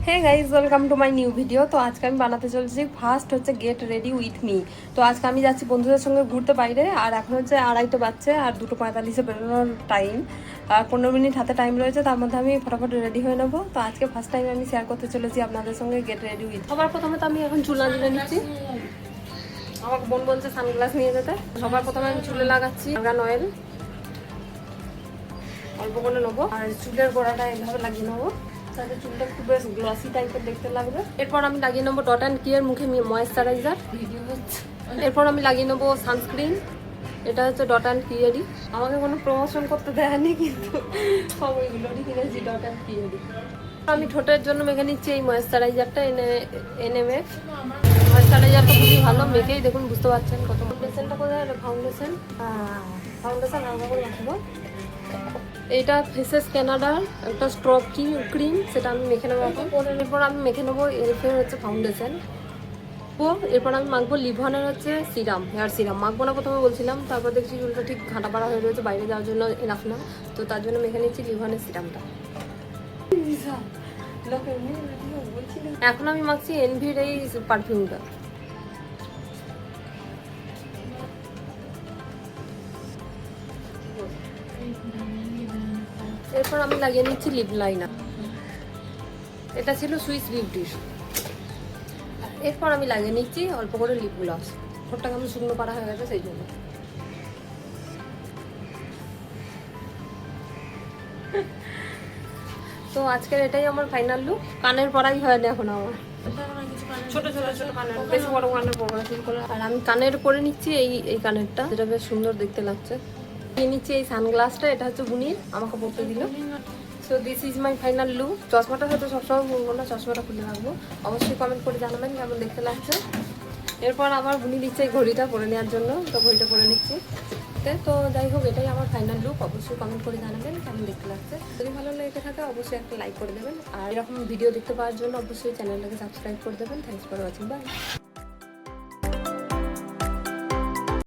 Hey guys, welcome to my new video. তো আজকে আমি বানাতে চলছি ফার্স্ট হচ্ছে গেট রেডি উইথ মি। তো আজকে আমি যাচ্ছি বন্ধুদের সঙ্গে ঘুরতে বাইরে, আর এখন হচ্ছে 2:30 বাজছে আর 2:45 বেরোনোর টাইম, আর 15 মিনিট হাতে টাইম রয়েছে। তার মধ্যে আমি ফটাফট রেডি হয়ে নেবো। তো আজকে ফার্স্ট টাইম আমি শেয়ার করতে চলেছি আপনাদের সঙ্গে গেট রেডি উইথ। সবার প্রথমে তো আমি এখন চুল লাগিয়ে নিচ্ছি। আমার বোন বলছে সানগ্লাস নিয়ে যেতে। সবার প্রথমে আমি চুলে লাগাচ্ছি আর্গান অয়েল, অল্প করে নেবো, আর চুলের গোড়াটা এইভাবে লাগিয়ে নেবো, তাহলে চুলটা খুব বেশ গ্লসি টাইপের দেখতে লাগবে। এরপর আমি লাগিয়ে নেবো ডট অ্যান্ড কিয়ের মুখে ময়েশ্চারাইজার, ভিডিও হচ্ছে। এরপর আমি লাগিয়ে নেবো সানস্ক্রিন, এটা হচ্ছে ডট অ্যান্ড কিয়েরই। আমাকে কোনো প্রমোশন করতে দেয়নি, কিন্তু সব ওইগুলোরই কিনেছি ডট অ্যান্ড কিয়েরই। আমি ঠোঁটের জন্য মেখে নিচ্ছি এই ময়েশ্চারাইজারটা, এনএমএফ ময়েশ্চারাইজারটা খুবই ভালো, মেখেই দেখুন বুঝতে পারছেন কত। ফাউন্ডেশনটা কোথায়? ফাউন্ডেশন হালকা করে রাখবো। এইটা ফেসেস ক্যানাডার একটা স্ট্রব ক্রিম, সেটা আমি মেখে নেবো এখন। এরপর আমি মেখে নেবো এলফের হচ্ছে ফাউন্ডেশন। এরপর আমি মাখবো লিভনের হচ্ছে সিরাম, হেয়ার সিরাম। মাখবো না প্রথমে বলছিলাম, তারপর দেখছি চুলটা ঠিক ঘাঁটা পাড়া হয়ে রয়েছে, বাইরে যাওয়ার জন্য এনাফ না, তো তার জন্য মেখে নিচ্ছি লিভনের সিরামটা। এখন আমি মাখছি এনভির এই পারফিউমটা। এরপর আমি লাগিয়ে নিচ্ছি লিপ লাইনার, এটা ছিল সুইস বিউটির। এরপর আমি লাগিয়ে নিচ্ছি অল্প করে লিপ গ্লস, ঠোঁটটাকে আমি শুকনো পাড়া হয়ে গেছে সেই জন্য। তো আজকের এটাই আমার ফাইনাল লুক। কানের পরাই হয়নি এখন আমার, ছোট ছোট ছোট কানের, বেশি বড় কানের পরবো না শুরু করে। আর আমি কানের পরে নিচ্ছি এই কানেরটা, যেটা বেশ সুন্দর দেখতে লাগছে। নিয়ে নিচ্ছি এই সানগ্লাসটা, এটা হচ্ছে বুনির, আমাকে পরতে দিল। So this is my final look. চশমাটা হয়তো সবসময় পরবো না, চশমাটা খুলে রাখবো। অবশ্যই কমেন্ট করে জানাবেন কেমন দেখতে লাগছে। এরপর আবার বুনি দিচ্ছে এই ঘড়িটা পরে নেওয়ার জন্য, তো ঘড়িটা পরে নিচ্ছি। তো যাই হোক, এটাই আমার ফাইনাল লুক। অবশ্যই কমেন্ট করে জানাবেন কেমন দেখতে লাগছে। যদি ভালো লেগে থাকে অবশ্যই একটা লাইক করে দেবেন, আর এরকম ভিডিও দেখতে পাওয়ার জন্য অবশ্যই চ্যানেলটাকে সাবস্ক্রাইব করে দেবেন। Thanks for watching, by.